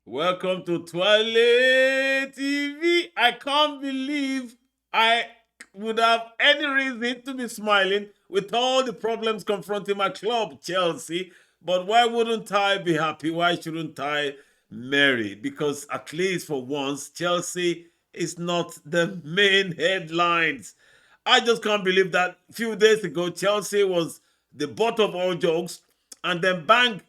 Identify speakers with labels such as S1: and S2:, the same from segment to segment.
S1: Welcome to Twale TV. I can't believe I would have any reason to be smiling with all the problems confronting my club, Chelsea. But why wouldn't I be happy? Why shouldn't I merry? Because at least for once, Chelsea is not the main headlines. I just can't believe that a few days ago, Chelsea was the butt of all jokes, and then bang,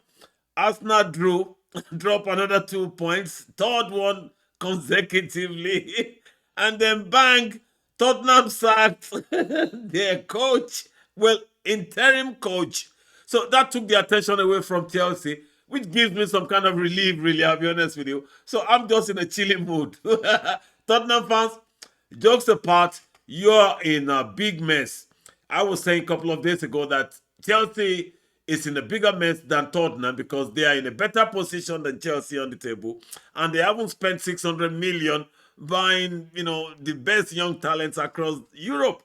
S1: Arsenal drew, drop another 2 points, third one consecutively, and then bang, Tottenham sacked their coach, well, interim coach. So that took the attention away from Chelsea, which gives me some kind of relief, really, I'll be honest with you. So I'm just in a chilling mood. Tottenham fans, jokes apart, you're in a big mess. I was saying a couple of days ago that Chelsea is in a bigger mess than Tottenham because they are in a better position than Chelsea on the table, and they haven't spent 600 million buying, the best young talents across Europe.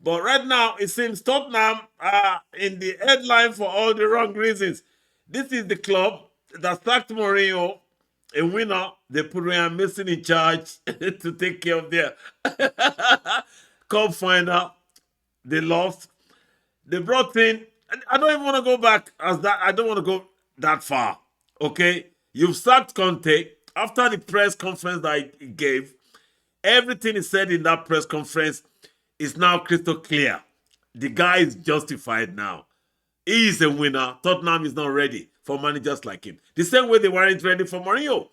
S1: But right now, it seems Tottenham are in the headline for all the wrong reasons. This is the club that sacked Mourinho, a winner. They put Ryan Mason in charge to take care of their cup final. They lost. They brought in. I don't even want to go back as that. I don't want to go that far. Okay, you've sacked Conte after the press conference that he gave. Everything he said in that press conference is now crystal clear. The guy is justified now. He is a winner. Tottenham is not ready for managers like him. The same way they weren't ready for Mourinho.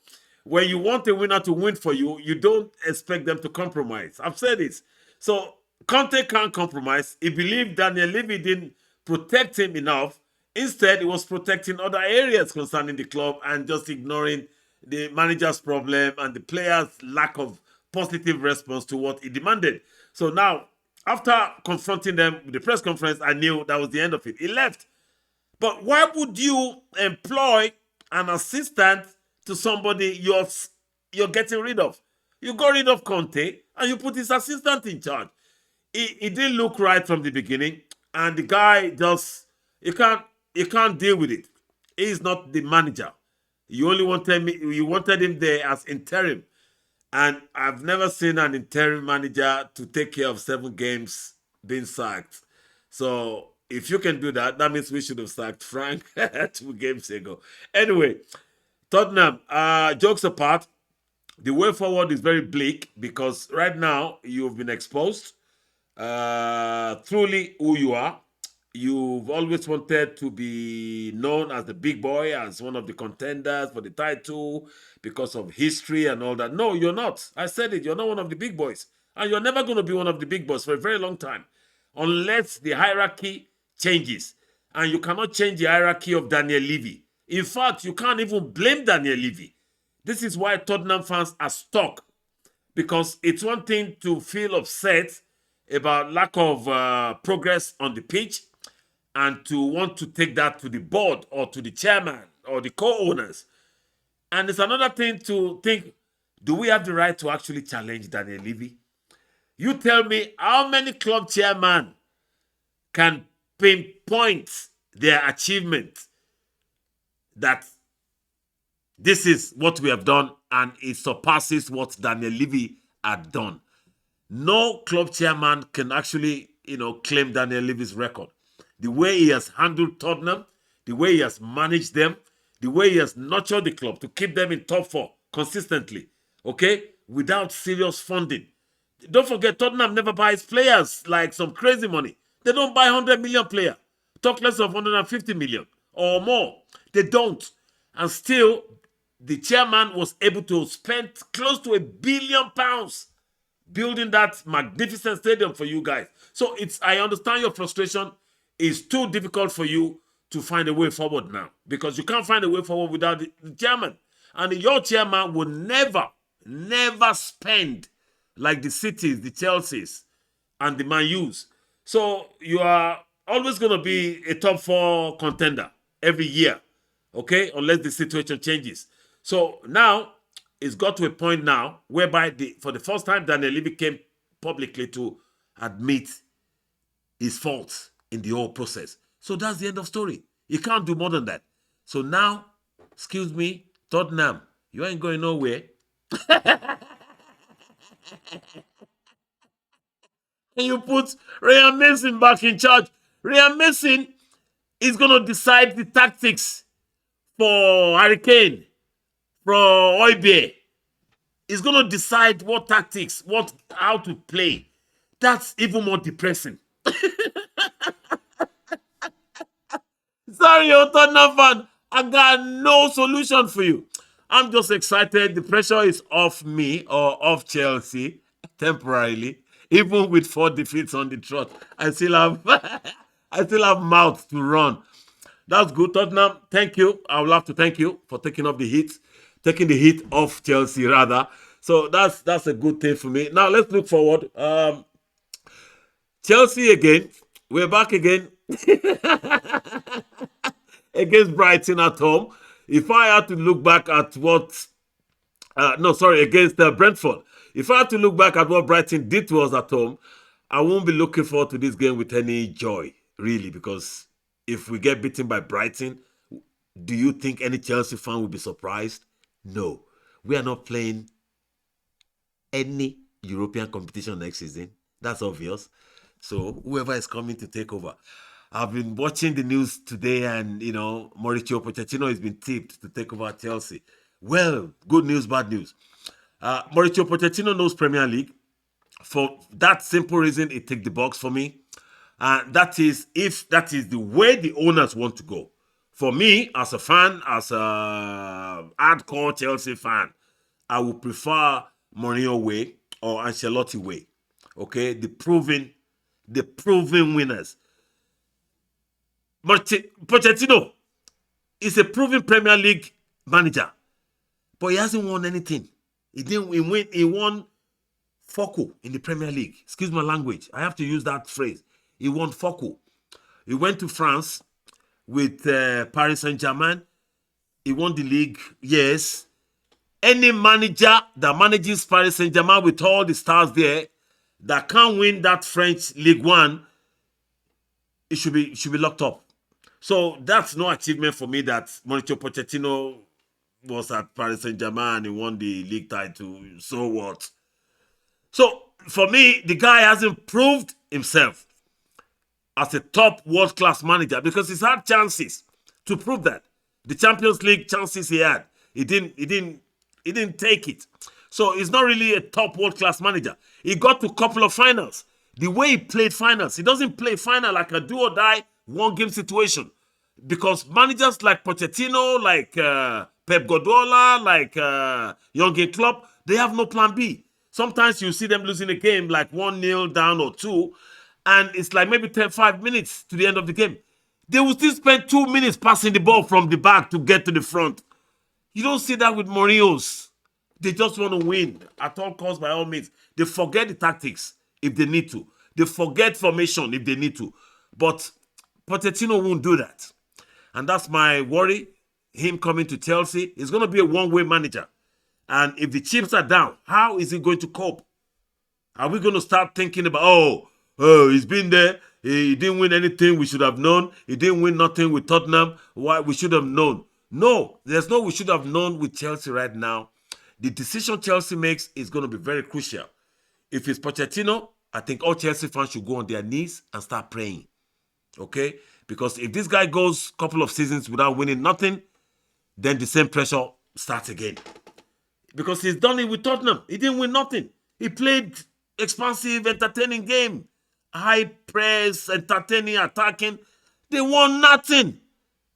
S1: When you want a winner to win for you, you don't expect them to compromise. I've said this. So Conte can't compromise. He believed Daniel Levy didn't protect him enough. Instead, he was protecting other areas concerning the club and just ignoring the manager's problem and the players' lack of positive response to what he demanded. So now, after confronting them with the press conference, I knew that was the end of it. He left. But why would you employ an assistant to somebody you're getting rid of? You got rid of Conte and you put his assistant in charge. It didn't look right from the beginning, and the guy just you can't deal with it. He's not the manager. You wanted him there as interim. And I've never seen an interim manager to take care of 7 games being sacked. So if you can do that, that means we should have sacked Frank 2 games ago. Anyway, Tottenham, jokes apart, the way forward is very bleak because right now you've been exposed. Truly who you are. You've always wanted to be known as the big boy, as one of the contenders for the title because of history and all that. No, you're not. I said it. You're not one of the big boys. And you're never going to be one of the big boys for a very long time unless the hierarchy changes. And you cannot change the hierarchy of Daniel Levy. In fact, you can't even blame Daniel Levy. This is why Tottenham fans are stuck, because it's one thing to feel upset about lack of progress on the pitch and to want to take that to the board or to the chairman or the co-owners. And it's another thing to think, do we have the right to actually challenge Daniel Levy? You tell me how many club chairmen can pinpoint their achievement that this is what we have done and it surpasses what Daniel Levy had done. No club chairman can actually, claim Daniel Levy's record. The way he has handled Tottenham, the way he has managed them, the way he has nurtured the club to keep them in top 4 consistently, okay, without serious funding. Don't forget, Tottenham never buys players like some crazy money. They don't buy 100 million player. Talk less of 150 million or more. They don't. And still, the chairman was able to spend close to £1 billion building that magnificent stadium for you guys. So I understand your frustration. It's too difficult for you to find a way forward now because you can't find a way forward without the chairman. And your chairman will never spend like the cities, the Chelseas, and the Man U's. So you are always going to be a top 4 contender every year, okay, unless the situation changes. So now it's got to a point now whereby for the first time Daniel Levy came publicly to admit his faults in the whole process. So that's the end of story. You can't do more than that. So now, excuse me, Tottenham, you ain't going nowhere. And you put Ryan Mason back in charge. Ryan Mason is going to decide the tactics for Hurricane, for Oibe. He's going to decide what tactics, how to play. That's even more depressing. Sorry, Tottenham fan. I got no solution for you. I'm just excited. The pressure is off me or off Chelsea temporarily. Even with 4 defeats on the trot, I still have I still have mouth to run. That's good, Tottenham. Thank you. I would love to thank you for taking up the heat, taking the heat off Chelsea rather. So that's a good thing for me. Now let's look forward. Chelsea again. We're back again against Brighton at home. If I had to look back at what, against Brentford. If I had to look back at what Brighton did to us at home, I won't be looking forward to this game with any joy, really, because if we get beaten by Brighton, do you think any Chelsea fan will be surprised? No. We are not playing any European competition next season. That's obvious. So whoever is coming to take over. I've been watching the news today and, Mauricio Pochettino has been tipped to take over Chelsea. Well, good news, bad news. Mauricio Pochettino knows Premier League. For that simple reason, it ticked the box for me. That is, if that is the way the owners want to go. For me, as a fan, as a hardcore Chelsea fan, I would prefer Mourinho way or Ancelotti way. Okay, the proven winners. Pochettino is a proven Premier League manager, but he hasn't won anything. He won Foco in the Premier League. Excuse my language. I have to use that phrase. He won Foco. He went to France with Paris Saint-Germain. He won the league. Yes. Any manager that manages Paris Saint-Germain with all the stars there that can't win that French Ligue 1, it should be locked up. So that's no achievement for me that Mauricio Pochettino was at Paris Saint-Germain and he won the league title. So what? So for me, the guy hasn't proved himself as a top world-class manager because he's had chances to prove that. The Champions League chances he had, he didn't take it. So he's not really a top world-class manager. He got to a couple of finals. The way he played finals, he doesn't play final like a do or die one-game situation. Because managers like Pochettino, like Pep Guardiola, like Jurgen Klopp, they have no plan B. Sometimes you see them losing a game like 1-0 down or 2, and it's like maybe 5 minutes to the end of the game. They will still spend 2 minutes passing the ball from the back to get to the front. You don't see that with Mourinho's. They just want to win at all costs by all means. They forget the tactics if they need to. They forget formation if they need to. But Pochettino won't do that. And that's my worry. Him coming to Chelsea is going to be a one-way manager. And if the chips are down, how is he going to cope? Are we going to start thinking about, he's been there. He didn't win anything we should have known. He didn't win nothing with Tottenham. Why we should have known. No, there's no we should have known with Chelsea right now. The decision Chelsea makes is going to be very crucial. If it's Pochettino, I think all Chelsea fans should go on their knees and start praying. Okay? Because if this guy goes a couple of seasons without winning nothing, then the same pressure starts again. Because he's done it with Tottenham. He didn't win nothing. He played expansive, entertaining game. High press, entertaining, attacking. They won nothing.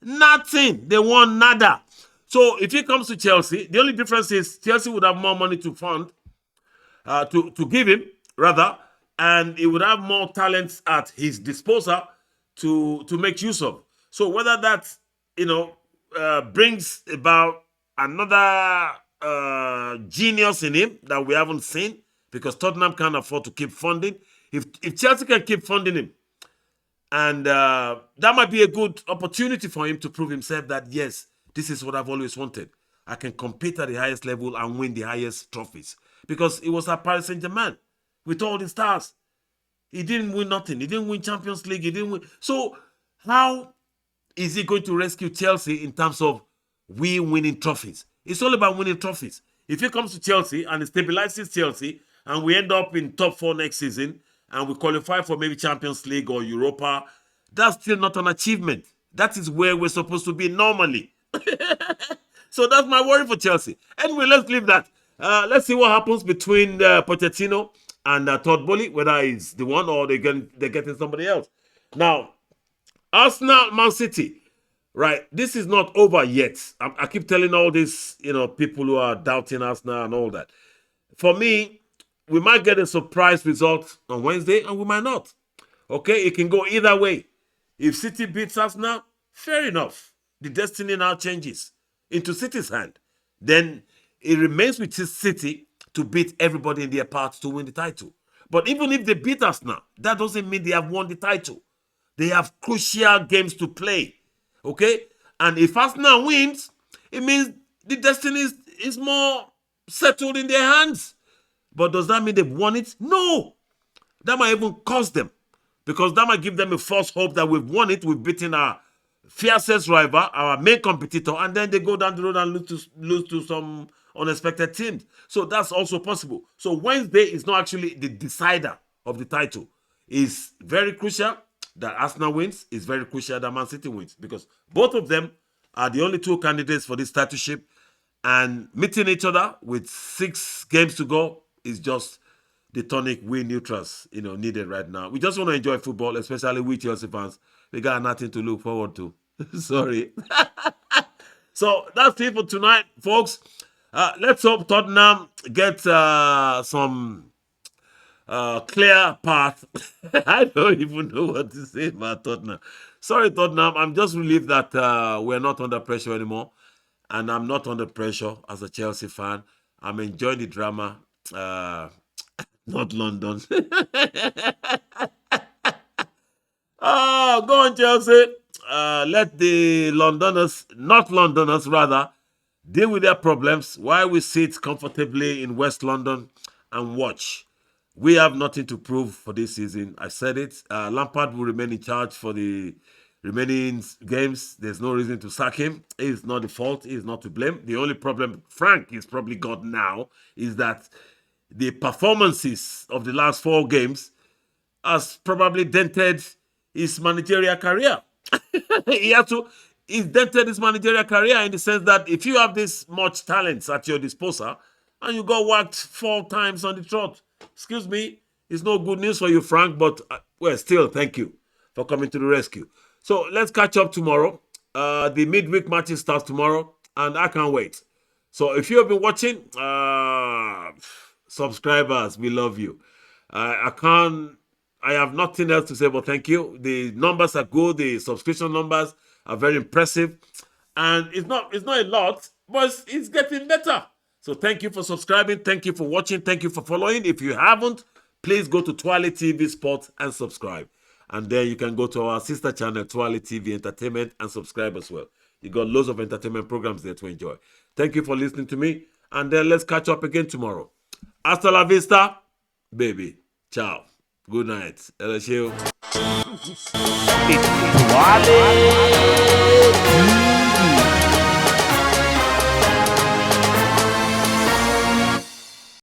S1: Nothing. They won nada. So if he comes to Chelsea, the only difference is Chelsea would have more money to fund, to give him, rather, and he would have more talents at his disposal to make use of. So whether that, brings about another genius in him that we haven't seen, because Tottenham can't afford to keep funding. If Chelsea can keep funding him, and that might be a good opportunity for him to prove himself that, yes, this is what I've always wanted. I can compete at the highest level and win the highest trophies. Because it was at Paris Saint-Germain with all the stars. He didn't win nothing. He didn't win Champions League. He didn't win. So how is he going to rescue Chelsea in terms of we winning trophies? It's all about winning trophies. If he comes to Chelsea and it stabilizes Chelsea and we end up in top 4 next season and we qualify for maybe Champions League or Europa, that's still not an achievement. That is where we're supposed to be normally. So that's my worry for Chelsea. Anyway, let's leave that. Let's see what happens between Pochettino and Todd Bowley, whether he's the one or they're getting somebody else. Now, Arsenal, Man City, right? This is not over yet. I keep telling all these, people who are doubting Arsenal and all that. For me, we might get a surprise result on Wednesday and we might not. Okay, it can go either way. If City beats Arsenal, fair enough. The destiny now changes into City's hand. Then it remains with City to beat everybody in their path to win the title. But even if they beat Arsenal, that doesn't mean they have won the title. They have crucial games to play. Okay? And if Arsenal wins, it means the destiny is more settled in their hands. But does that mean they've won it? No. That might even cost them. Because that might give them a false hope that we've won it, we've beaten our fiercest rival, our main competitor, and then they go down the road and lose to some unexpected teams. So that's also possible. So Wednesday is not actually the decider of the title. It's very crucial that Arsenal wins. It's very crucial that Man City wins because both of them are the only two candidates for this titleship. And meeting each other with 6 games to go is just the tonic we neutrals, needed right now. We just want to enjoy football, especially we Chelsea fans. We got nothing to look forward to. Sorry. So that's it for tonight, folks. Let's hope Tottenham get some clear path. I don't even know what to say about Tottenham. Sorry, Tottenham. I'm just relieved that we're not under pressure anymore. And I'm not under pressure as a Chelsea fan. I'm enjoying the drama. Not London. Oh, go on, Chelsea. Let the not Londoners rather, deal with their problems while we sit comfortably in West London and watch. We have nothing to prove for this season. I said it. Lampard will remain in charge for the remaining games. There's no reason to sack him. It's not the fault. He's not to blame. The only problem Frank is probably got now is that the performances of the last 4 games has probably dented his managerial career. He's dented his managerial career in the sense that if you have this much talent at your disposal and you got whacked 4 times on the trot, excuse me, it's no good news for you, Frank, but still, thank you for coming to the rescue. So let's catch up tomorrow. The midweek matches starts tomorrow, and I can't wait. So if you have been watching, subscribers, we love you. I have nothing else to say but thank you. The numbers are good. The subscription numbers are very impressive. And it's not a lot, but it's getting better. So thank you for subscribing. Thank you for watching. Thank you for following. If you haven't, please go to Twale TV Sports and subscribe. And then you can go to our sister channel, Twale TV Entertainment, and subscribe as well. You got loads of entertainment programs there to enjoy. Thank you for listening to me. And then let's catch up again tomorrow. Hasta la vista, baby. Ciao. Good night. LSU.